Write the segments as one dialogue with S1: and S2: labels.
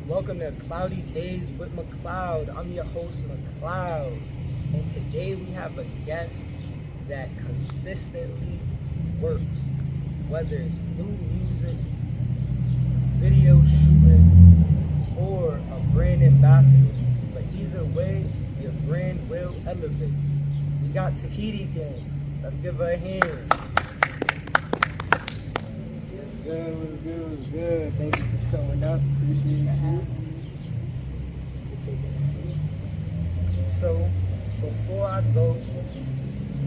S1: Welcome to Cloudy Days with McCloud. I'm your host, McCloud. And today we have a guest that consistently works. Whether it's new music, video shooting, or a brand ambassador. But either way, your brand will elevate. We got Tahiti gang. Let's give her a hand. Good. Thank you for showing up. Appreciate you. Take a seat. So, before I go,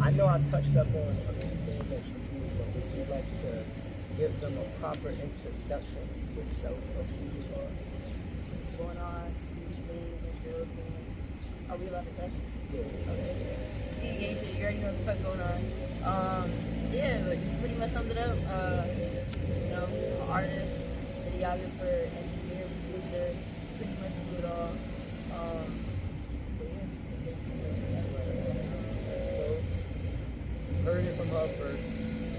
S1: I know I touched up on a few things that you do, but would you like to give them a proper introduction to yourself of who you are?
S2: What's going on? Are we allowed to touch?
S1: Yeah.
S2: Okay. See, gang shit, you already know what the fuck going on. Yeah, but you pretty much summed it up. I'm an artist, videographer, engineer, producer, pretty much do it all. But yeah.
S1: So, heard it from her first.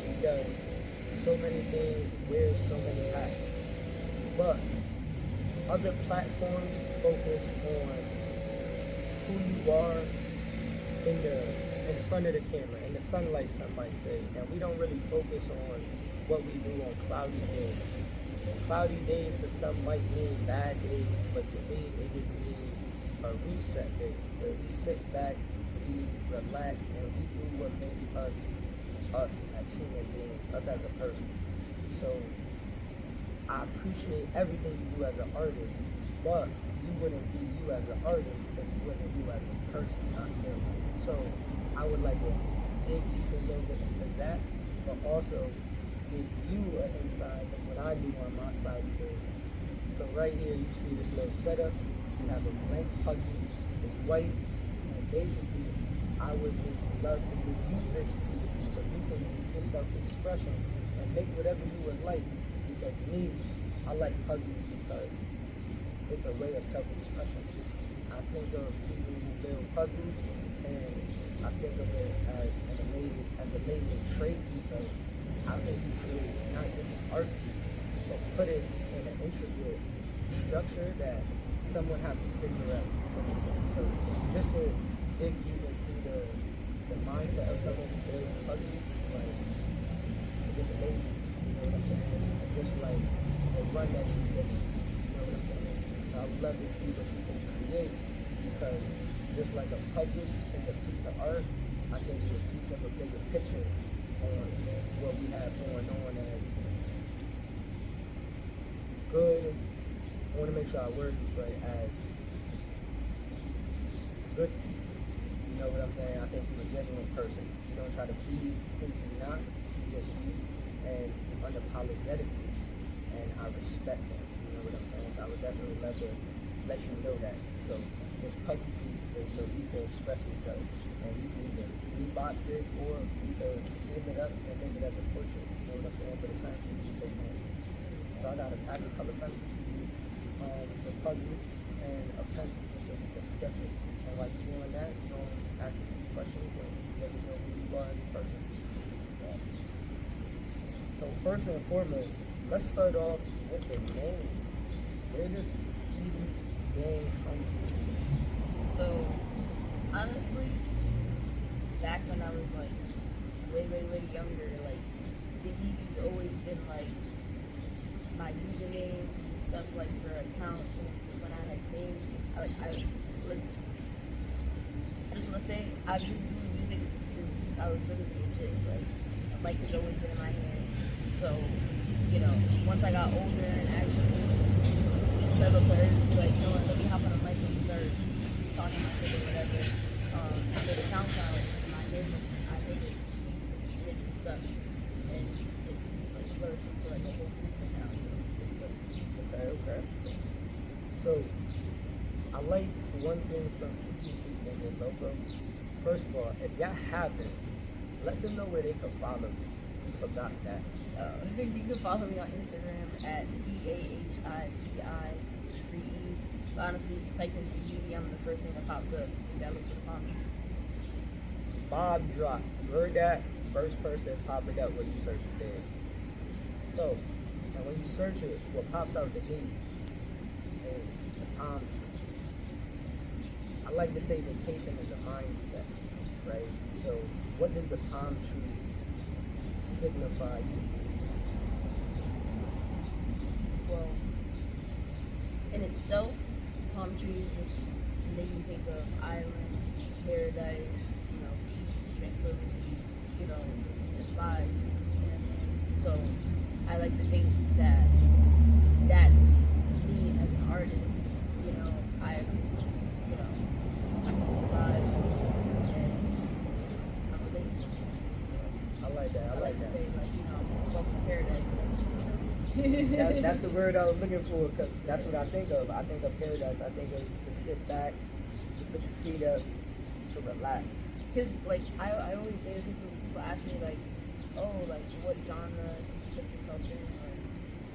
S1: She does so many things, wears so many hats. But other platforms focus on who you are in front of the camera, in the sunlight, some might say. And we don't really focus on what we do on cloudy days. Cloudy days to some might mean bad days, but to me it just means a reset day where we sit back, we relax, and we do what makes us as human beings, us as a person. So I appreciate everything you do as an artist, but you wouldn't be you as an artist if you wasn't you as a person, not him. So I would like to dig deep a little bit into that, but also give you an insight of what I do on my cloudy days. So right here you see this little setup. You have a blank puzzle, it's white, and basically I would just love to give you this so you can use your self-expression and make whatever you would like. Because me, I like puzzles because it's a way of self-expression. I think of people who build puzzles, and I think of it as an amazing trait because I think you create not just art, but put it in an intricate structure that someone has to figure out for themselves. So just to dig deep into the mindset of someone who builds puzzles, like it's just amazing. You know what I'm saying? And just like the run that you get, you know what I'm saying? So I would love to see what you can create because just like a puzzle is a piece of art, I think it's a piece of a bigger picture on what we have going on as good. I want to make sure I word this right, as good. You know what I'm saying? I think you're a genuine person. You don't try to be who you're not, you just you, and unapologetically. And I respect that. You know what I'm saying? So I would definitely love to let you know that. So this puzzle piece is so you can express yourself. And you can either rebox it or you can stand it up and make it as a portrait. You know what I'm saying? But it's not easy to make. So I got a pack of color pencils, the puzzle, and a pencil so you can sketch it. And while you're doing that, you don't ask any questions or let me know who you are as a person. So first and foremost, let's start off with the name. Where does Tahiti gang come from?
S2: So, honestly, back when I was like way younger, like Tahiti's always been like my username and stuff like for accounts. And when I had names, let's say I've been doing music since I was literally a kid. Like a mic has always been in my hand. So once I got older and actually developed urge, like let me hop on a mic and start talking my shit or whatever. So the SoundCloud, my name was, I think it just stuck, and it's like flourished into like a whole movement now.
S1: Okay. So I like one thing from Tahiti and your logo. First of all, if y'all haven't, let them know where they can follow you. You forgot that.
S2: You can follow me on Instagram at TAHITI, 3 E's. But honestly, if you type in Tahiti, I'm the first thing that pops up. You say I look for the palm tree.
S1: Bob drop. You heard that? First person popping up when you search it there. So, and when you search it, what pops out to me is the palm tree. I like to say vacation is a mindset, right? So what does the palm tree signify to you?
S2: Well, in itself, palm trees just make me think of islands, paradise, peace, tranquility, and vibes. So I like to think that that's me as an artist. I vibes and I'm related.
S1: I like that.
S2: I like to say welcome to paradise.
S1: That's the word I was looking for, because that's what I think of. I think of paradise. I think of to sit back, to put your feet up, to relax.
S2: Because I always say this when people ask me what genre do you put yourself in or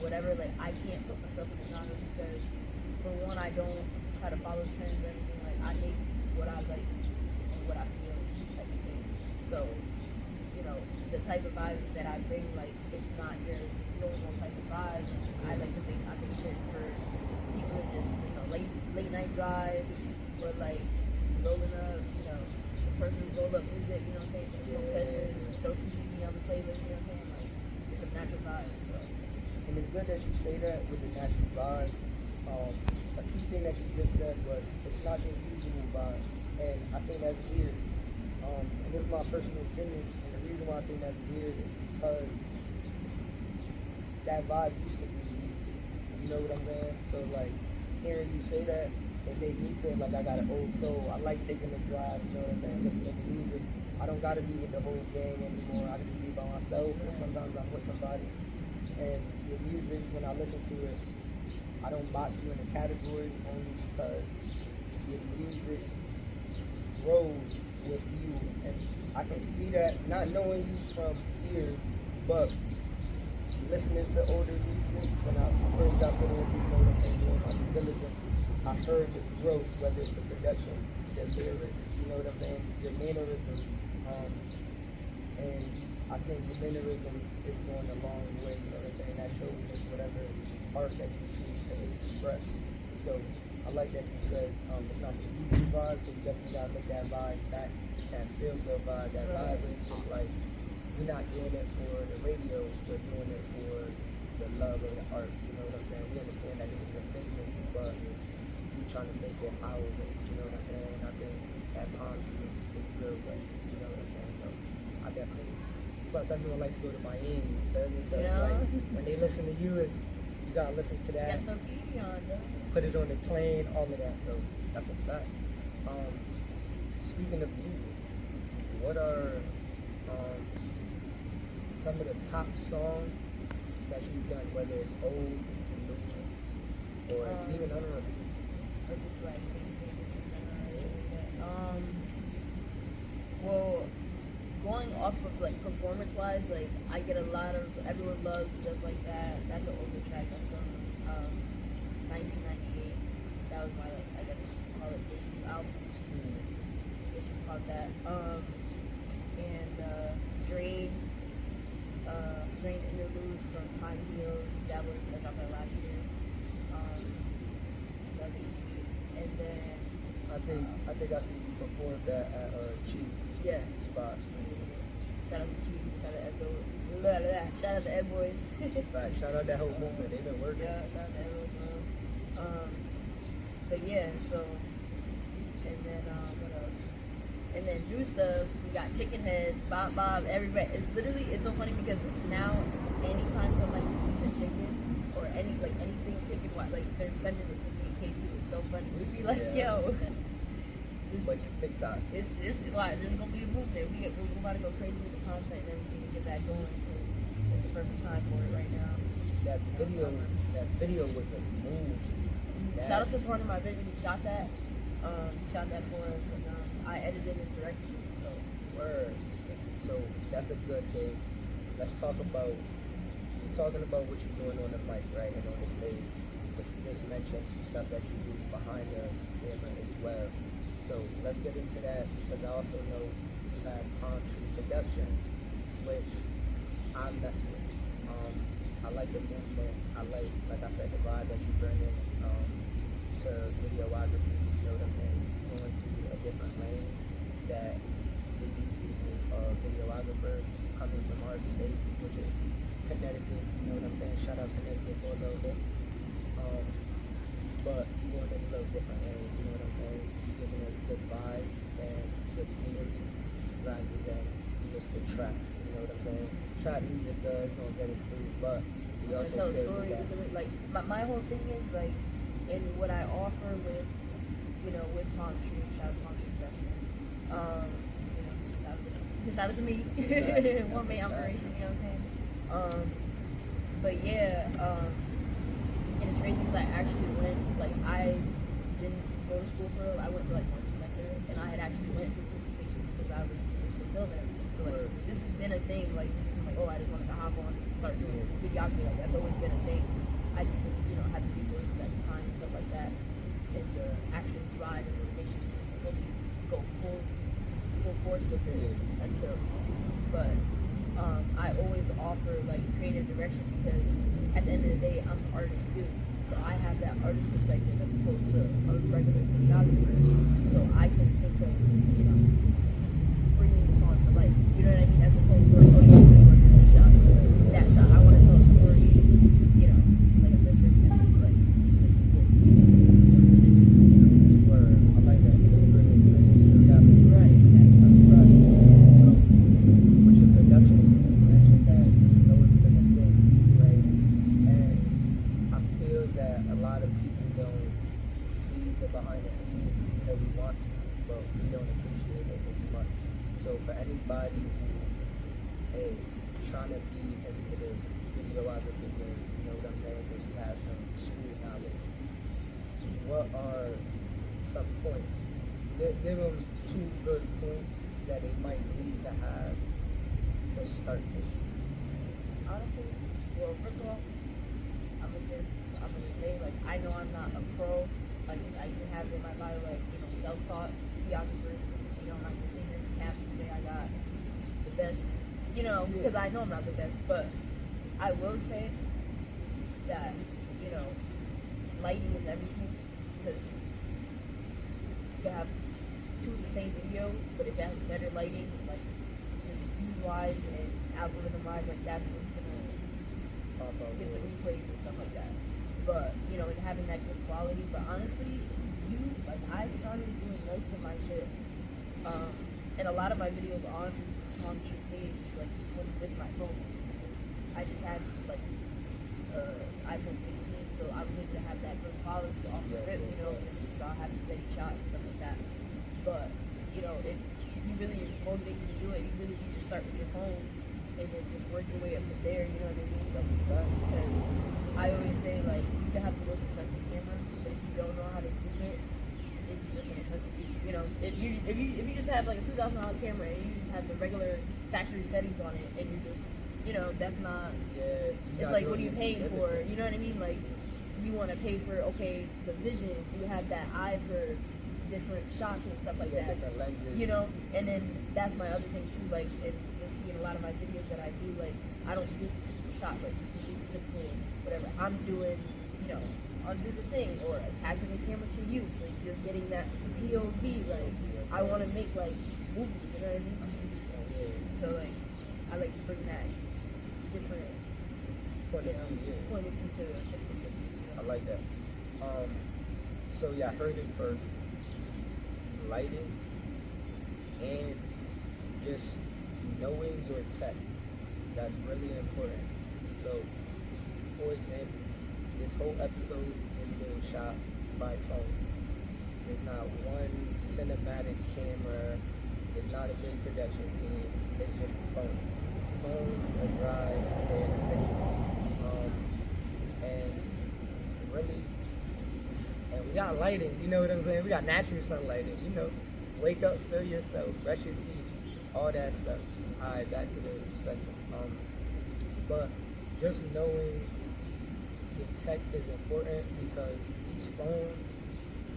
S2: whatever. I can't put myself in a genre because for one, I don't try to follow trends or anything. I make what I like and what I feel type of thing. So the type of vibes that I bring, it's not your normal type of vibe. I like to think I make shit for people who just late night drives or rolling up, the person roll up music, you know what I'm saying, for the smoke sessions, throw TV on the playlist, you know what I'm saying, it's a natural vibe. So.
S1: And it's good that you say that with the natural vibe. A key thing that you just said was it's not your usual vibe, and I think that's weird. And this is my personal opinion, and the reason why I think that's weird is because that vibe used to be you. You know what I'm saying? So hearing you say that, it made me feel like I got an old soul. I like taking the drive, you know what I'm saying, listening to music. I don't gotta be with the whole gang anymore. I can just be by myself, or sometimes I'm with somebody. And your music, when I listen to it, I don't box you in a category only because your music grows with you. And I can see that, not knowing you from here, but listening to older music, when I first got put on, you know what I'm saying, doing my due diligence, I heard the growth, whether it's the production, the lyrics, you know what I'm saying, your mannerisms, and I think the mannerism is going a long way, you know what I'm saying, that shows just whatever art that you choose to express. So I like that you said it's not the YouTube vibe, so you definitely gotta make that vibe back, that feel good vibe, that vibe is just we're not doing it for the radio, we're doing it for the love of the art, you know what I'm saying? We understand that it's a business, but we're trying to make it our way, you know what I'm saying? I think that palm tree is good way, you know what I'm saying? So I definitely, plus everyone likes to go to Miami, you feel me? So it's when they listen to you, you gotta listen to that.
S2: Got no TV on, though.
S1: Put it on the plane, all of that, so that's a fact. Speaking of music, what are some of the top songs that you've done, whether it's old, new, or even unreleased?
S2: Or just well, going off of performance-wise, I get a lot of Everyone Loves Just Like That. That's an older track. That's from 1998. That was my I guess you call it debut album. I guess you call it that. And Drain Interlude from Time Heals. I dropped that last year. That was an EP. And then
S1: I think I see you perform that at Chief spot.
S2: Shout out to Chief. Shout out to Shout out to Ed Boys.
S1: Right, shout out that whole movement. They've been working.
S2: Yeah, shout out to Ed Boys. But yeah, so and then what else? And then new stuff. We got Chicken Head, Bob, everybody. It's so funny because now anytime somebody sees a chicken or anything chicken, they're sending it to me. K2. It's so funny. We'd be like, yo.
S1: It's like TikTok.
S2: It's there's gonna be a movement. We're about to go crazy with the content and everything to get that going because it's the perfect time for it right now.
S1: That video was a move.
S2: Shout out to part of my vision. He shot that. He shot that for us, and I edited and directed it. So
S1: word. So that's a good thing. Let's talk about. You're talking about what you're doing on the mic, right, and on the stage. But you just mentioned stuff that you do behind the camera as well. So let's get into that because I also know you have palm tree productions, which I'm messing with. I like the movement. I like I said, the vibe that you bring in. our state, which is Connecticut. You know what I'm saying? Shout out Connecticut for a little bit. But going in a little different areas, you know what I'm saying? Giving us good vibe and good scenery rather than just the trap. You know what I'm saying? Trap music does don't get us through, but we also
S2: tell a
S1: still
S2: story
S1: do that.
S2: with it. Like my whole thing is like, and what I offer with, you know, with palm tree, shout out to palm tree production. You know, shout out to me, one main operation. You know what I'm saying? But yeah, and it's crazy because I actually went, like I didn't go to school for, I went for like 1 semester, and I had actually went for certification because I was into film and everything. So like this has been a thing. Like this isn't like, oh, I just wanted to hop on and start doing videography. Like that's always been a thing. I just didn't, you know, have the resources at the time and stuff like that, and the actual drive and motivation to fully go full force with it until recently. But I always offer like creative direction because at the end of the day, I'm an artist too. So I have that artist perspective as opposed to a regular videographer. So I can think of, you know, bringing this on to life. You know what I mean? As opposed to like, oh, yeah, I want to do this shot, that shot. I want to tell a story. You know, like I said, like
S1: Word. I like that. Right. With your production, you mentioned that this has always been a thing, right? And I feel that a lot of people don't see the behind the scenes that we want to, but we don't appreciate it as much. So for anybody who is trying to be into this videography game, you know what I'm saying, since you have some school knowledge, what are some points? Give them 2 good points that they might need to have to start this.
S2: honestly, well, first of all, I'm gonna say like I know I'm not a pro. Like I even have in my bio like, you know, self-taught videographers. You know, I'm not gonna sit here and cap and say I got the best. You know, because I know I'm not the best. But I will say that, you know, lighting is everything. Because you can have 2 of the same video, but if it has better lighting, like just views-wise and algorithm-wise, like that's what's gonna get the replays and stuff like that. But, you know, and having that good quality. But honestly, I started doing most of my shit, and a lot of my videos on your page, like, was with my phone. I just had, like, iPhone 16, so I was able to have that good quality off the rip, you know, and it's just about having steady shot and stuff like that. But, you know, if you really motivate you to do it, you really need to start with your phone and then just work your way up from there, you know what I mean? Like, because I always say, like, you can have the most expensive camera, but if you don't know how to use it, it's just an expensive, you know, if you just have like a $2,000 camera and you just have the regular factory settings on it and you're just, you know, that's not, it's like, what are you paying for? You know what I mean? Like, you want to pay for, okay, the vision, you have that eye for different shots and stuff like that, you know, and then that's my other thing too, like, and you'll see in a lot of my videos that I do, like, I don't do the typical shot, like, you do the typical whatever, I'm doing, you know, I'll do the thing, or attaching the camera to you, so you're getting that POV, like, I want to make, like, movies, you know what I mean? So, like, I like to bring that different point of view to the
S1: I like that. So yeah, I heard it first. Lighting and just knowing your tech. That's really important. So, for example, this whole episode is being shot by phone. There's not one cinematic camera. There's not a big production team. It's just a phone. Phone, a drive, and a video. And really, and we got lighting, you know what I'm saying? We got natural sunlight, you know. Wake up, feel yourself, brush your teeth, all that stuff. Alright, back to the second. But just knowing the tech is important because these phones,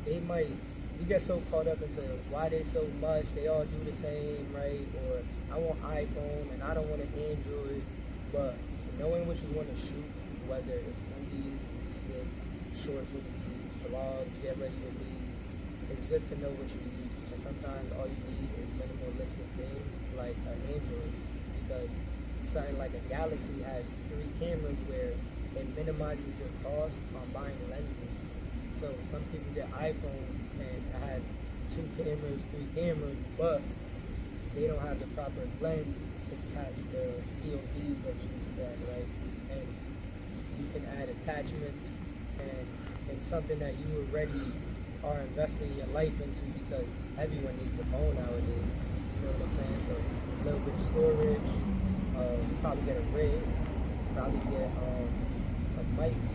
S1: we get so caught up into why they so much, they all do the same, right? Or I want iPhone and I don't want an Android. But knowing what you want to shoot, whether it's movies, skits, short movies, vlogs, get ready to leave, it's good to know what you need. And sometimes all you need is minimalistic things like an Android, because something like a Galaxy has 3 cameras where it minimizes your cost on buying lenses. So some people get iPhones and it has 2 cameras, 3 cameras, but they don't have the proper lens to catch the POVs that you said, right? And you can add attachments, and it's something that you already are investing your life into because everyone needs a phone nowadays. You know what I'm saying? So a little bit of storage, probably get a rig, probably get some mics.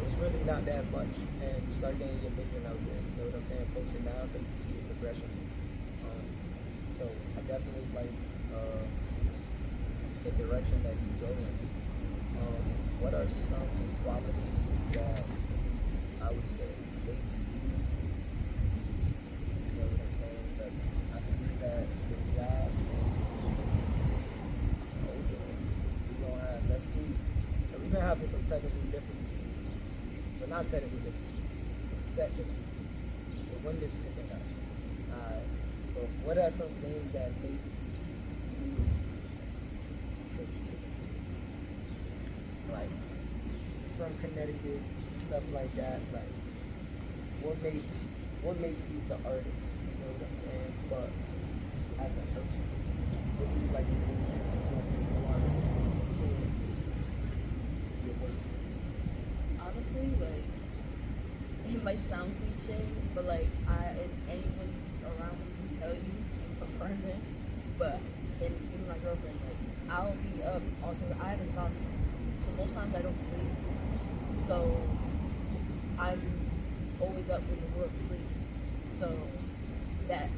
S1: It's really not that much, and start getting your vision out there. You know what I'm saying? Post it now so you can see the progression. So I definitely like the direction that you go in. What are some qualities that I would say make you? You know what I'm saying? But I see that the job we're gonna have, let's see. So we've been having some technical difficulties. But not technical difficulties. Set difficulties. The wind is picking up. But what are some things that make you succeed? Like from Connecticut, stuff like that. Like what makes you the artist? You know what I'm saying? But as a person, what do you like to do? You want to see your work?
S2: Honestly, like, it might sound cliche, but like, if anyone around me can tell you and confirm this, but and even my girlfriend, like, I'll be up all through. I have insomnia, so most times I don't sleep. So I'm always up when the world sleeps. So that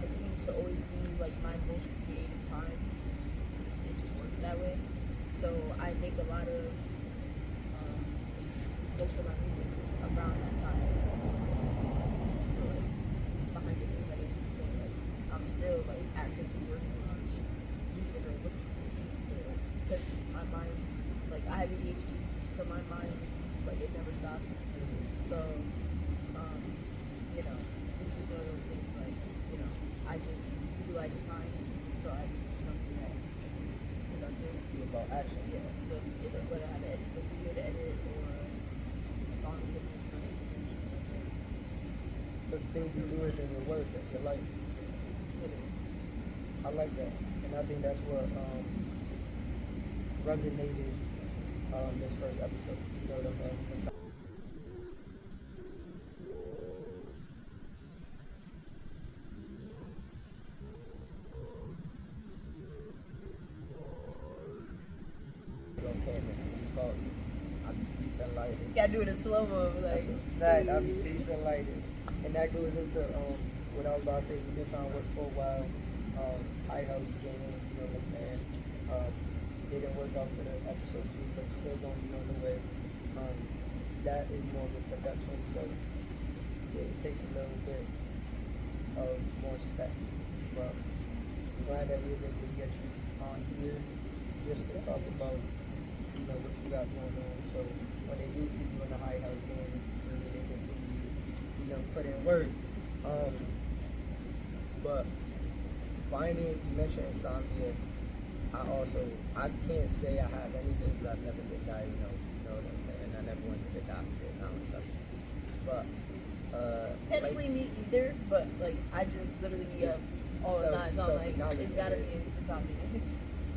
S2: seems to always be like my most creative time. It just works that way. So I make a lot of most of my music around that time. So like behind the scenes, I guess you could say, like I'm still like actively working on music or looking for music. So because my mind, like I have ADHD, so my mind is like it never stops. So you know, this is one of those things like, you know, I just utilize the time so I can do something that is productive.
S1: Be about action.
S2: Yeah. So either whether I have to edit a video to edit or a song to make.
S1: So the things you do is in your work, that's your life. I like that. And I think that's what resonated this first episode. You know what I'm saying?
S2: Gotta do it in slow mo, like.
S1: Exactly. I'll be deep and lighted. And that goes into what I was about to say. We've been trying to work for a while. I helped you get in, you know what I'm saying? It didn't work out for the episode 2, but still gonna be on the way. That is more of a production, so it takes a little bit of more steps. But I'm glad that we were able to get you on here just to talk about, you know, what you got going on. So when they do see you in the high house game, really they can see you, you know, put in work. But finding, you mentioned insomnia. I can't say I have anything because I've never been diagnosed. You know what I'm saying? I never went to the doctor. I don't trust it. But
S2: technically
S1: like,
S2: me either, but like I just literally be up all the time. So I'm like, it's gotta be insomnia.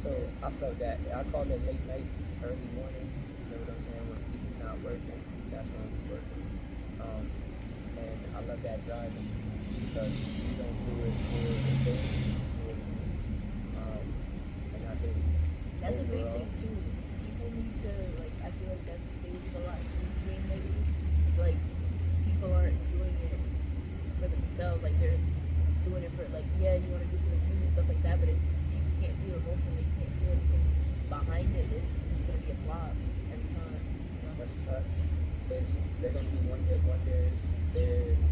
S1: So I felt that. I call it late nights, early morning. You know what I'm saying? When people's not working, that's when I'm working. And I love that driving because you don't do it for the thing. And I think
S2: that's a big
S1: overall,
S2: thing too. People need to like. I feel like that's faded a lot in game lately. Like people aren't doing it for themselves. Like they're doing it for like, yeah, you want to do for the views and stuff like that. But if people can't feel emotionally, can't feel anything behind it, it's gonna be a flop every time. You know?
S1: that's fact. They're gonna be one hit wonder.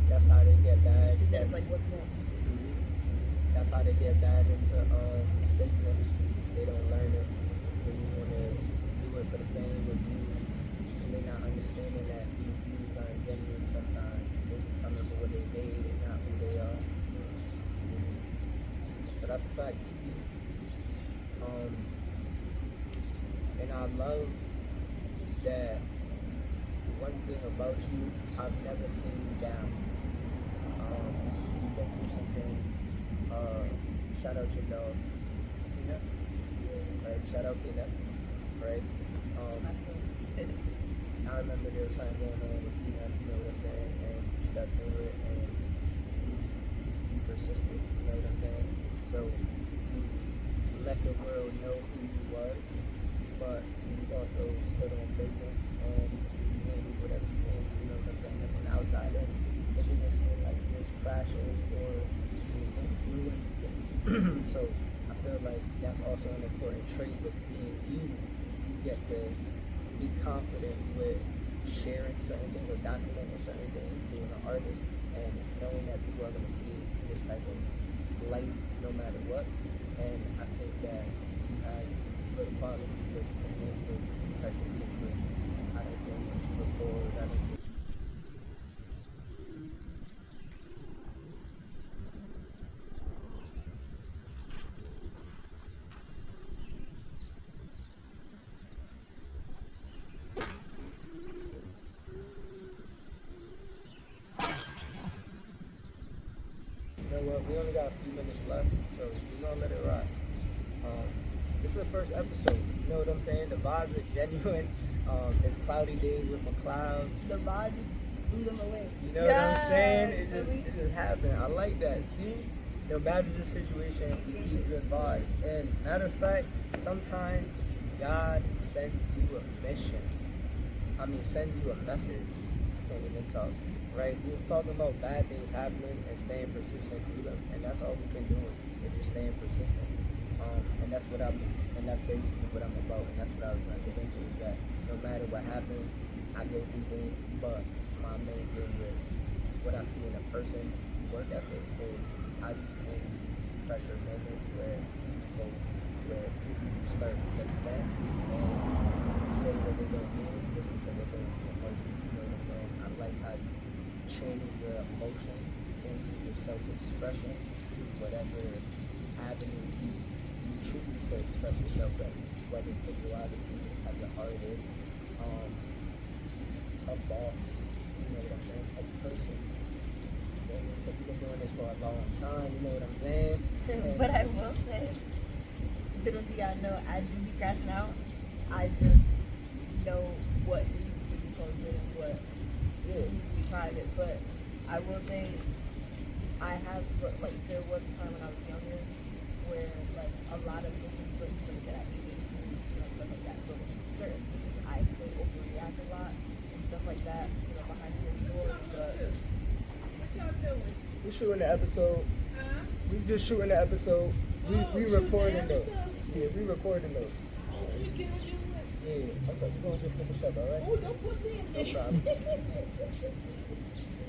S1: That's how they get bad.
S2: Because that's like what's next.
S1: That's how they get bad into business. They don't learn it. They want to do it for the fame of views, and they're not understanding that these views aren't genuine sometimes. They're just coming for what they made and not who they are. So that's a fact. about you. I've never seen you down. You've been through some things. Shout out your dog. Tina. Right? Shout out Tina. Right? I remember there was something going on with Tina, you know what I'm saying? And you stuck through it and you persisted, you know what I'm saying? So you let the world know who you was, but you also stood on business and you handled whatever you did, you know what I'm saying? And from the outside in, it didn't seem like you was crashing or you went through anything. So I feel like that's also an important trait with being you. You get to be confident with sharing certain things or documenting certain things, being an artist, and knowing that people are going to see this type of light no matter what. And I think that you have good quality with the type of people. I don't think before that is you know what, we only got a few minutes left, so we're gonna let it rock. This is the first episode, you know what I'm saying? The vibes are genuine. It's cloudy days with McCloud.
S2: The vibe just blew them away.
S1: You know what I'm saying? It just happened. I like that. See? No matter the situation, we keep good vibes. And matter of fact, sometimes God sends you a mission. Sends you a message. Can't even talk. Right? We was talking about bad things happening and staying persistent through them. And that's all we've been doing, is just staying persistent. And that's basically what I'm about. And that's what I was going to get into, is that no matter what happens, I go through things, but my main thing is what I see in a person work ethic is I in pressure moments where people start to look back and say what they don't mean, listen to what they emotions, you know what I'm saying? I like how you change your emotions into your self-expression, whatever avenue you choose to express yourself in, whether it's visuality, how your art is, a boss, you know what I'm saying, a person. If you've been doing this for a long time, you know what I'm saying?
S2: But I will say, little do y'all know, I do be crashing out. I just know what needs to be posted and what needs to be private. But I will say, there was a time when I was younger where, like, a lot of things, like, that I needed to do, stuff like that. So certain things I could overreact a lot and stuff like that, behind closed doors. But
S1: we're shooting the episode. We just shooting the episode. We recording those. Yeah, we recording those. Yeah, I thought you going to just finish up, alright?
S3: Oh, don't put me in
S1: No
S3: there.
S1: problem.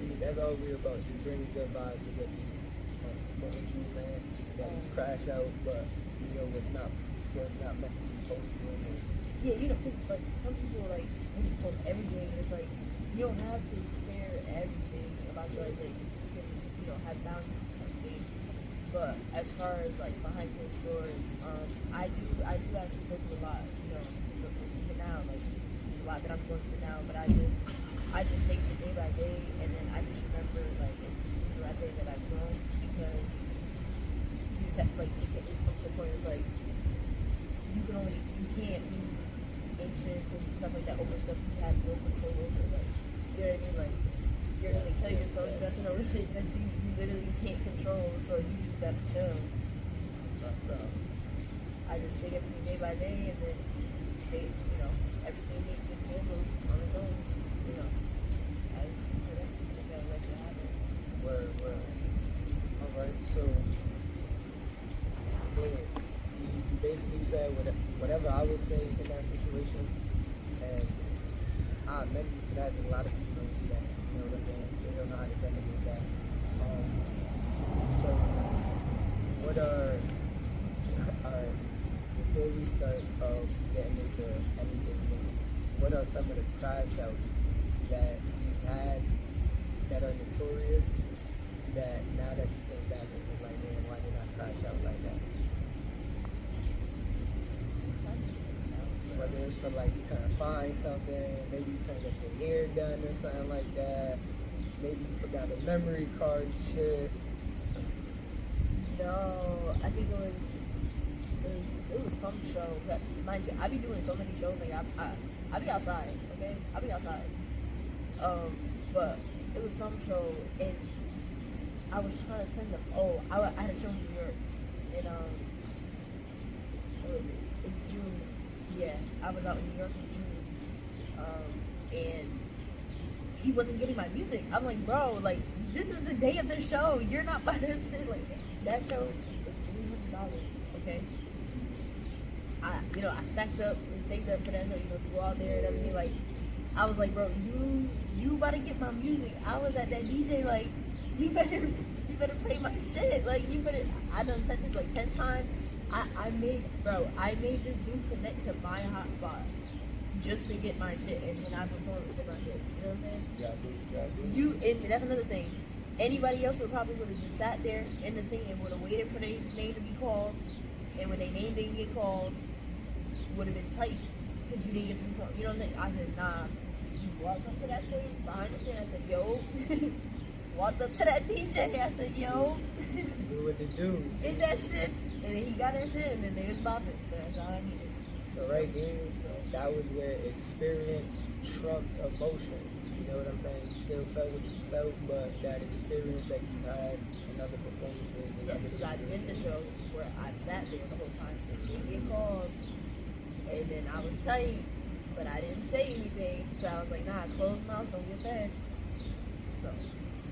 S1: See, that's all we're about. Just bringing good vibes to good people. What you saying? That we crash out, but what's not meant to be posted.
S2: yeah, because like some people like when you post everything, it's like you don't have to share everything about your life. Like you can, have boundaries and things. But as far as like behind closed doors, I do actually go through a lot. So even now, like there's a lot that I'm going through now. But I just take it day by day, and then I just remember like I say that I've grown because you just have, like it just comes to a point. It's like you can't be anxious and stuff like that over stuff you have no control over. Like you know what I mean? Like you're gonna kill yourself stressing over shit that you literally can't control. So you just gotta chill. So I just take everything day by day, and then everything gets handled on its own. As the rest of the gotta let it happen.
S1: Word. Alright, so you basically said whatever I would say in that situation, and I admit that a lot of people don't do that. You know what I'm saying? They don't know how to demonstrate that. So what are before we start getting into anything, what are some of the crash outs that you've had that are notorious, that now that you think back and you're like, man, why did I crash out like that? Whether it's for like you couldn't find find something. Maybe you couldn't get your hair done or something like that. Maybe you forgot a memory card shit.
S2: No, I think it was some show. That, mind you, I be doing so many shows. Like I be outside, okay? I be outside. But it was some show, and I was trying to send them. Oh, I had a show in New York, in what was it? In June. Yeah, I was out in New York in June, and he wasn't getting my music. I'm like, bro, like this is the day of the show. You're not about to sit like that show was $300. Okay. I stacked up and saved up for that show, to go out there and everything. Like, I was like, bro, you about to get my music. I was at that DJ, like, you better play my shit. Like, I done sent it like 10 times. I made this dude connect to my hotspot just to get my shit, and then I performed with my shit. You know what I'm saying? And that's another thing. Anybody else would have just sat there in the thing and would have waited for their name to be called, and when their name didn't get called, would have been tight because you didn't get to perform. You know what I'm saying? I said, nah. You walked up to that stage behind the stage. I said, yo. Walked up to that DJ. I said, yo.
S1: Do what to do.
S2: Get that shit. And then he got that shit, and then they was bopping. So that's all I needed.
S1: So right there, that was where experience trumped emotion. You know what I'm saying? You still felt what you felt, but that experience that you had in other performances.
S2: Yes, because I've been to shows where I've sat there the whole time and didn't get called. And then I was tight, but I didn't say anything. So I was like, nah, closed mouth, don't get fed. So.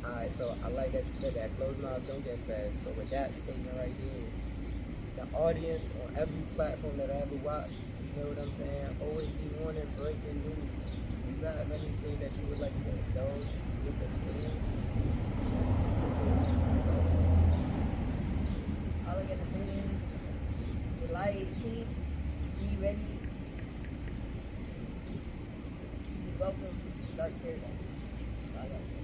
S1: Alright, so I like that you said that. Closed mouth, don't get fed. So with that statement right there, the audience on every platform that I ever watched, you know what I'm saying, always be wanting breaking news. You got anything that you would like to indulge with the fans?
S2: All I gotta say is July 18th, be ready to be welcome to Dark Paradise. That's all I gotta say.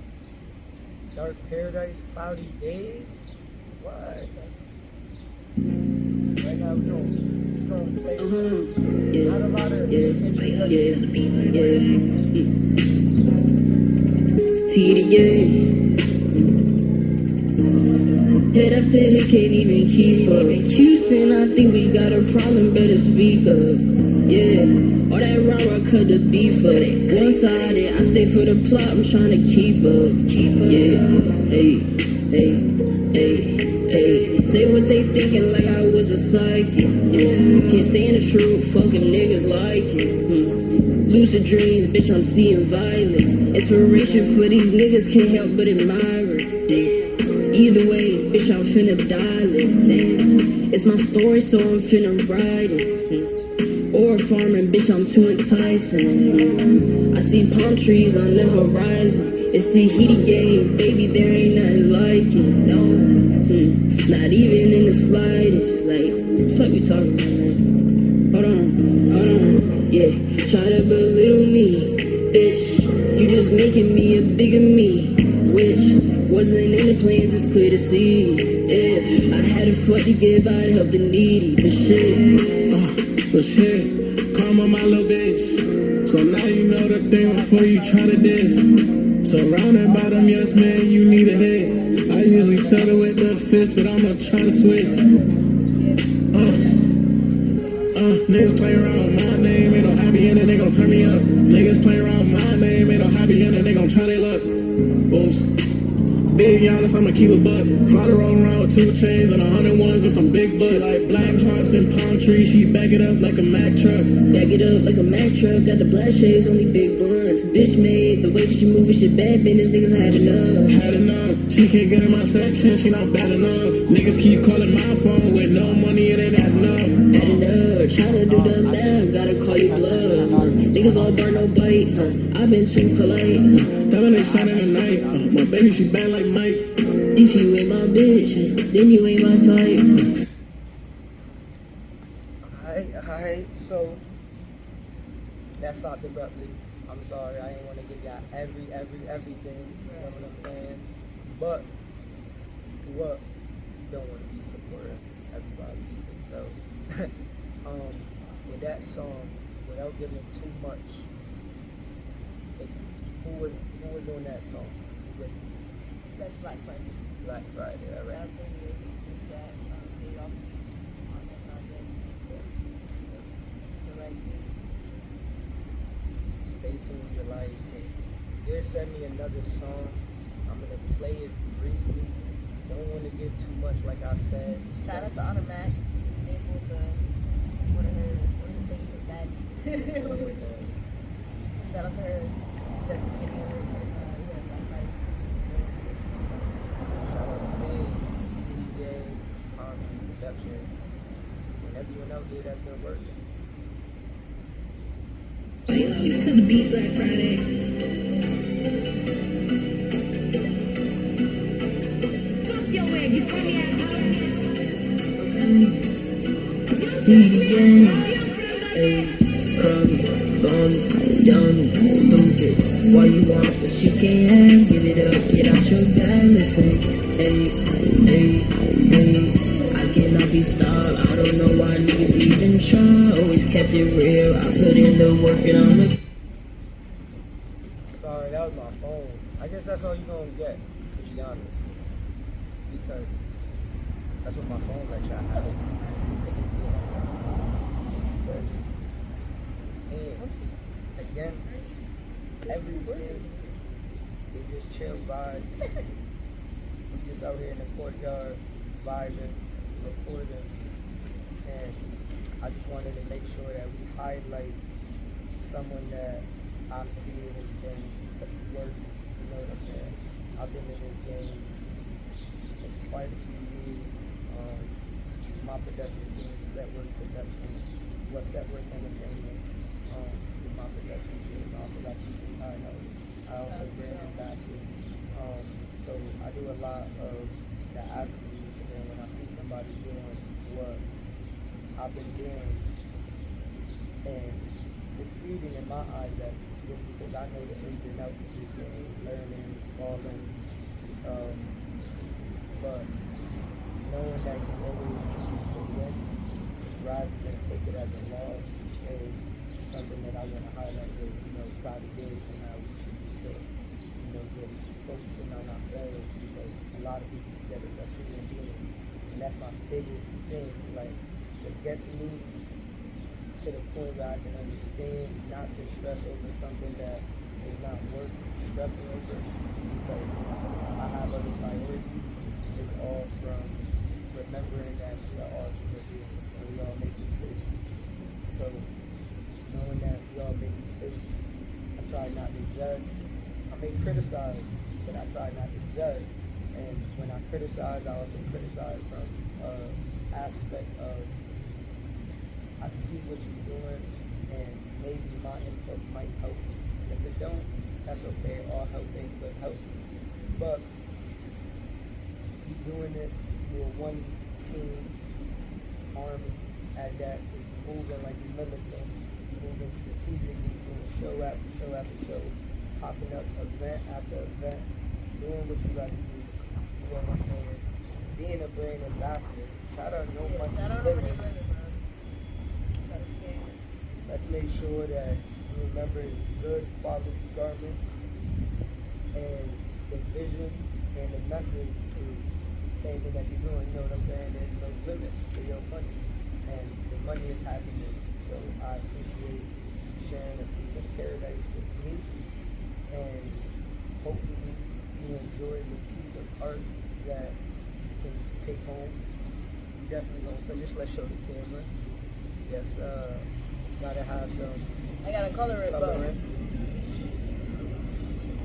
S1: Dark Paradise, cloudy days? What? Right now we're gonna play not a lot of
S3: TDA. Head after hit, can't even keep up. Houston, I think we got a problem, better speak up. Yeah, all that rah-rah cut the beef up. One-sided, I stay for the plot, I'm trying to keep up. Yeah, hey. Say what they thinking like I was a psychic. Yeah, can't stand the truth, fucking niggas like it. Lucid dreams, bitch, I'm seeing violet. Inspiration for these niggas, can't help but admire it. Either way, bitch, I'm finna dial it. It's my story, so I'm finna write it. Or farming, bitch, I'm too enticing. I see palm trees on the horizon. It's the Tahiti game, baby, there ain't nothing like it. No, not even in the slightest. Like, fuck you talking about, man? Hold on, yeah. Try to belittle me, bitch. You just making me a bigger me, which wasn't in the plans, it's clear to see. If I had a fuck to give, I'd help the needy.
S4: But shit, karma my little bitch. So now you know the thing before you try to diss. Surrounded by them yes man, you need a hit. I usually settle with the fist, but I'ma try to switch. Niggas play around my name, ain't no happy ending, they gon' turn me up. Niggas play around my name, ain't no happy ending, they gon' try their luck. Boost. Big Giannis, I'ma keep a buck. Fly to roll around with 2 chains and 101s and some big butts. She like black hearts and palm trees, she back it up like a Mack truck.
S3: Back it up like a Mack truck, got the black shades, only big blunts. Bitch made, the way that she move with shit bad business, niggas had enough.
S4: Had enough, she can't get in my section, she not bad enough. Niggas keep calling my phone with no money, it ain't enough.
S3: Adding up, tryna do the math, gotta call you bluff. Niggas all burn, no bite, I've been too polite.
S4: Tell her they shine in the night, my baby she bad like Mike.
S3: If you ain't my bitch, then you ain't my type.
S1: Alright, so that stopped abruptly. I'm sorry, I didn't want to give y'all everything, you know what I'm saying? But what don't want to be supportive, everybody. So with that song, without giving too much was on that song? With
S2: That's Black Friday.
S1: Black Friday, all right.
S2: Shout out to you. It's that day off on that project. The right team.
S1: Stay tuned July 18th. They'll send me another song. I'm going to play it briefly. Don't want to give too much, like I said.
S2: Shout out to Honor Mac. Sampled one of her favorite baddies. Shout out to her. She said at the beginning of her Black Friday.
S1: Shout out to Team, DJ, production, and everyone out there that's been working.
S3: It's to the beat Black Friday. Fuck your way, you throw me out. See it again. Hey, crummy, bummy, dummy, stupid. Why you want what you can't have? Give it up, get out your bag, listen. Hey, I cannot be stopped. I don't know why niggas even try. Always kept it real. I put in the work and I'm a
S1: Sorry, that was my phone. I guess that's all you're going to get, to be honest. Because that's what my phone lets y'all have. And again, everything is just chill vibes. We just out here in the courtyard, vibing, recording. And I just wanted to make sure that we highlight someone that I feel has been worth, you know what I'm saying? I've been in this game for quite a few years. My production team, SETWORKS production, was SETWORKS Entertainment, is my production team, my production team, I also brand ambassador. So I do a lot of the avenues, and when I see somebody doing what I've been doing and succeeding in my eyes, that just because I know the ins and outs of this game, learning, falling, but knowing that you always choose to win rather than take it as a loss is something that I want to highlight with, try to do, and how we should be still, just focusing on ourselves, because a lot of people get it, that's human beings, and that's my biggest thing, like, it gets me to the point where I can understand not to stress over something that is not worth stressing over, because I have other priorities. It's all from remembering that we are all human beings and we all make mistakes. So knowing that we all make mistakes, I try not to judge. I may criticize, but I try not to judge. And when I criticize, I also criticize from aspect of I see what you're doing, and maybe my input might help. And if it don't, that's okay. All help ain't good help. But you're doing it, you're one team army at that is moving like a militant, moving strategically, doing show after show after show, popping up event after event, doing what you got to do. You know what I'm saying? Being a brand ambassador. Shout out No Money
S2: Shout out
S1: Living.
S2: Nobody Living, bro.
S1: Let's make sure that you remember good quality garments, and the vision and the message is the same thing that you're doing. You know what I'm saying? There's no limit to your money, and the money is happiness. So I appreciate sharing a piece of paradise with me, and hopefully you enjoy the piece of art that you can take home. You definitely gonna finish. Let's show the camera. Yes, gotta have some
S2: I gotta color it,
S1: coloring.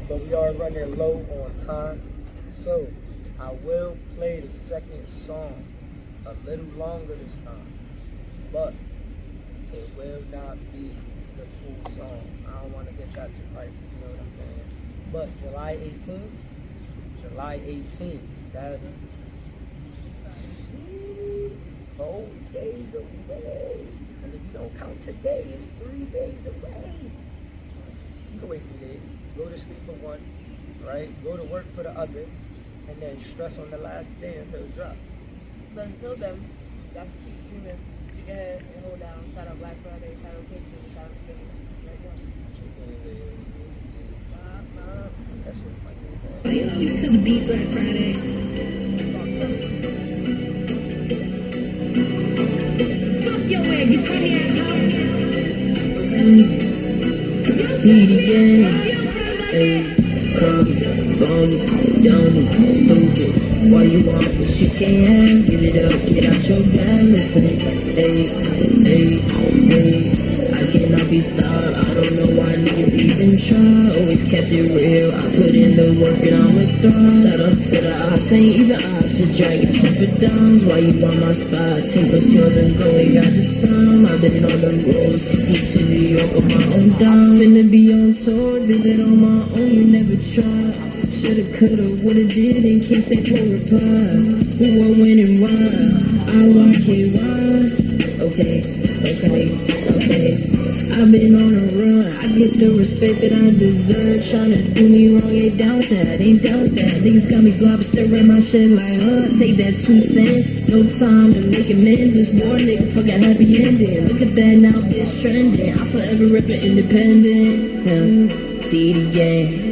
S1: But we are running low on time, so I will play the second song a little longer this time, but it will not be the full song. I don't want to get y'all too hyped, you know what I'm saying? But July 18th, that's 4 days away. And if you don't count today, it's 3 days away. You can wait 3 days. Go to sleep for one, right? Go to work for the other, and then stress on the last day until it drops.
S2: But until then, y'all can keep streaming. Take a head and hold down. Shout out Black Friday, shout out Casey, shout out Skinny. There you go.
S3: Why you always cook beef Black Friday? Fuck your way, you funny ass
S5: Tahiti gang, hey, come, bum, dumb, stupid. Why you want what you can't have? Give it up, get out your bag, listen. Hey, I cannot be stopped. I don't know why niggas even try. Always kept it real. I put in the work and I'm withdrawn. Shout out to the ops, ain't even ops. A dragon shit for downs. Why you on my spot? Take what's yours and go. Ain't got the time. I've been on the road, city to New York on my own dime. Finna be on tour, did it on my own. You never tried. Shoulda, coulda, woulda, did in case they for replies. Who will win and why? I watch it why. Okay. I've been on a run. I get the respect that I deserve. Tryna do me wrong, ain't doubt that. Niggas got me glob, stirring my shit like, take that 2 cents. No time to make amends. This war nigga fucking happy ending. Look at that now, bitch trending. I forever rippin' independent. Tahiti gang.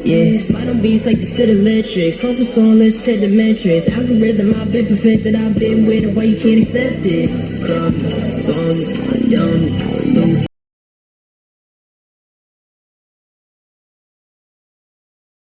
S5: Yeah, slide on beats like the shit electric. Song for song, let's check the metrics. Algorithm, I've been perfected, I've been with it. Why you can't accept it? Dumb, stupid.